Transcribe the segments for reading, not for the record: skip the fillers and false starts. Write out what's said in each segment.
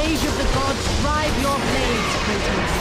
rage of the gods drive your blades, Kratos.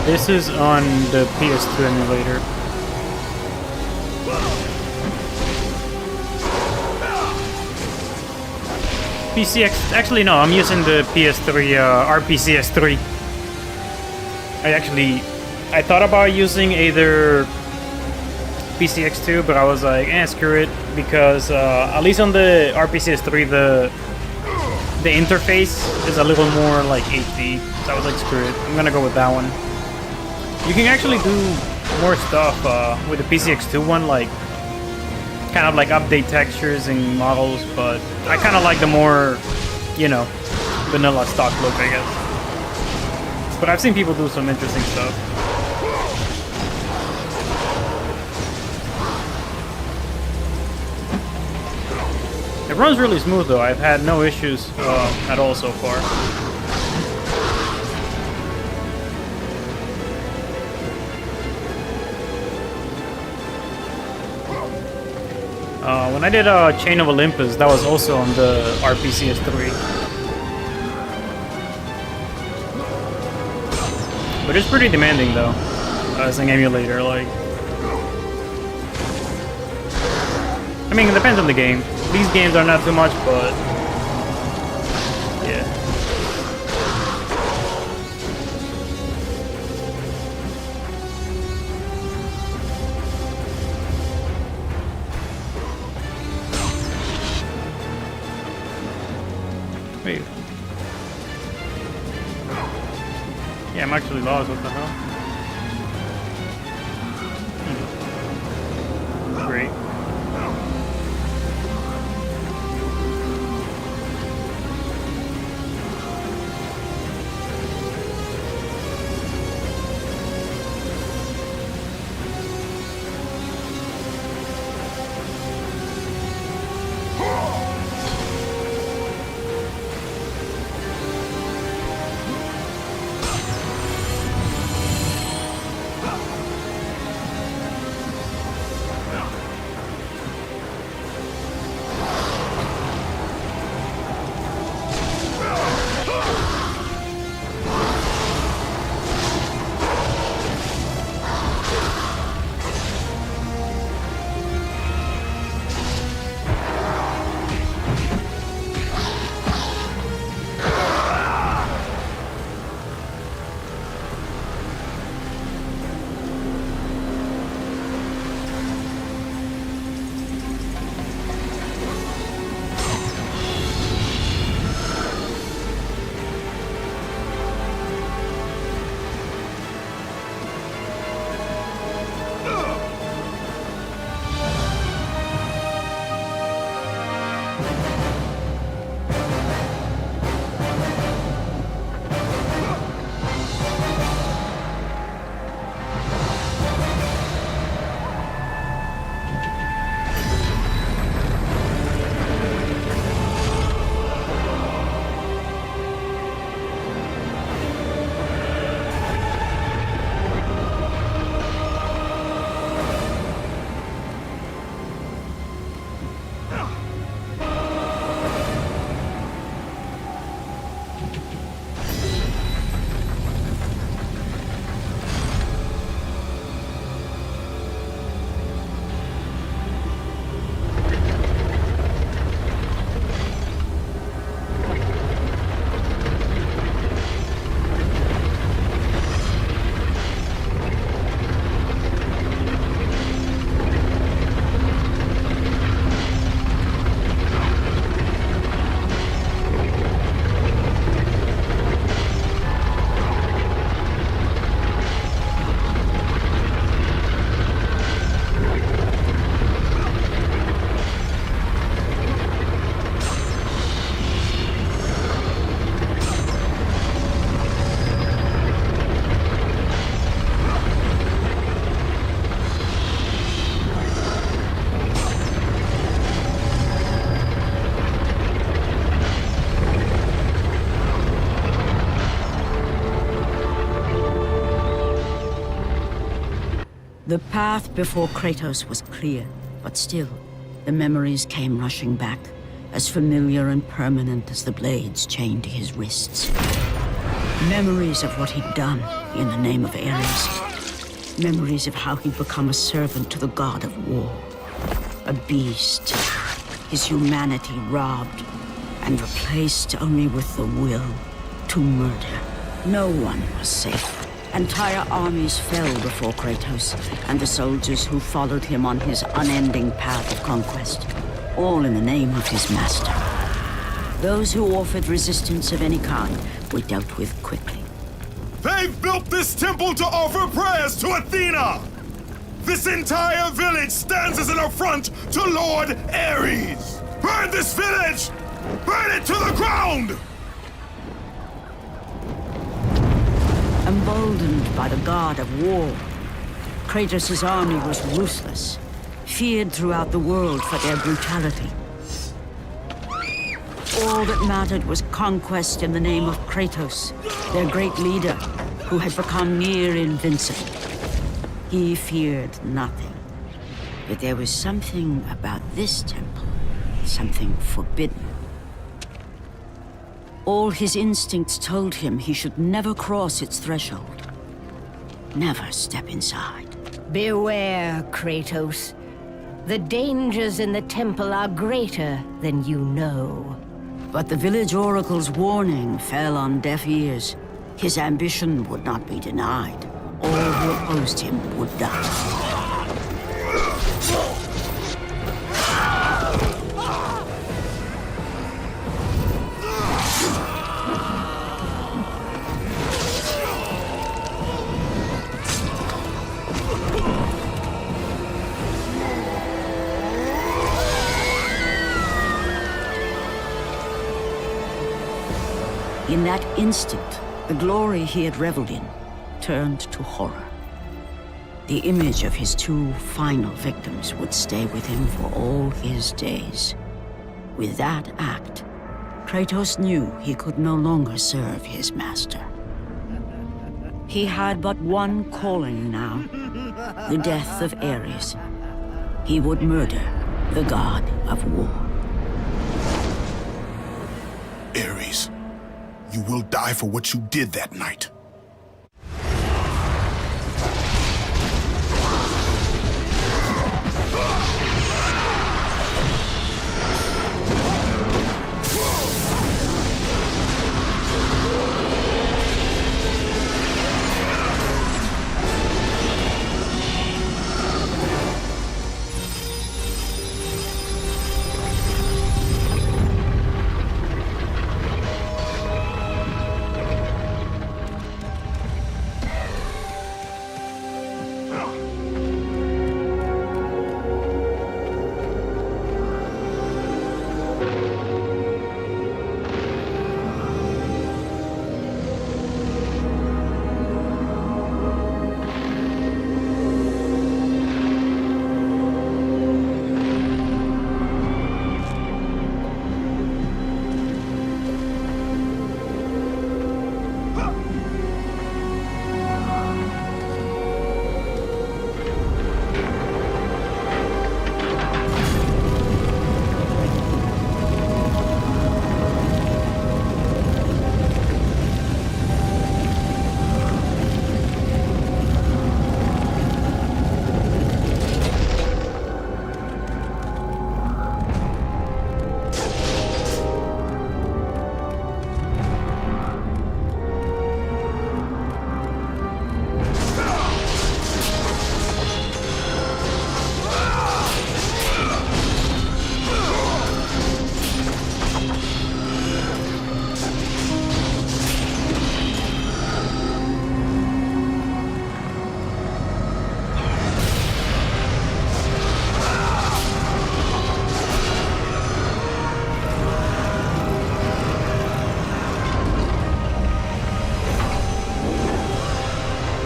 This is on the PS2 emulator. PCX, actually no, I'm using the PS3 RPCS3. I thought about using either PCX2, but I was like, screw it, because at least on the RPCS3 the interface is a little more like HD. So I was like, screw it, I'm gonna go with that one. You can actually do more stuff with the PCX2 one, like kind of like update textures and models, but I kind of like the more, you know, vanilla stock look, I guess. But I've seen people do some interesting stuff. It runs really smooth though. I've had no issues at all so far. When I did Chain of Olympus, that was also on the RPCS3. But it's pretty demanding though, as an emulator. Like, I mean, it depends on the game. These games are not too much, but yeah. Wait. Yeah, I'm actually lost. What the hell? Great. The path before Kratos was clear, but still, the memories came rushing back, as familiar and permanent as the blades chained to his wrists. Memories of what he'd done in the name of Ares. Memories of how he'd become a servant to the god of war. A beast, his humanity robbed and replaced only with the will to murder. No one was safe. Entire armies fell before Kratos and the soldiers who followed him on his unending path of conquest, all in the name of his master. Those who offered resistance of any kind were dealt with quickly. They've built this temple to offer prayers to Athena! This entire village stands as an affront to Lord Ares! Burn this village! Burn it to the ground! Emboldened by the god of war, Kratos' army was ruthless, feared throughout the world for their brutality. All that mattered was conquest in the name of Kratos, their great leader, who had become near invincible. He feared nothing, But there was something about this temple, something forbidden. All his instincts told him he should never cross its threshold. Never step inside. Beware, Kratos. The dangers in the temple are greater than you know. But the village oracle's warning fell on deaf ears. His ambition would not be denied. All who opposed him would die. In that instant, the glory he had reveled in turned to horror. The image of his two final victims would stay with him for all his days. With that act, Kratos knew he could no longer serve his master. He had but one calling now, the death of Ares. He would murder the god of war. Ares, you will die for what you did that night.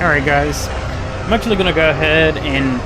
Alright guys, I'm actually gonna go ahead and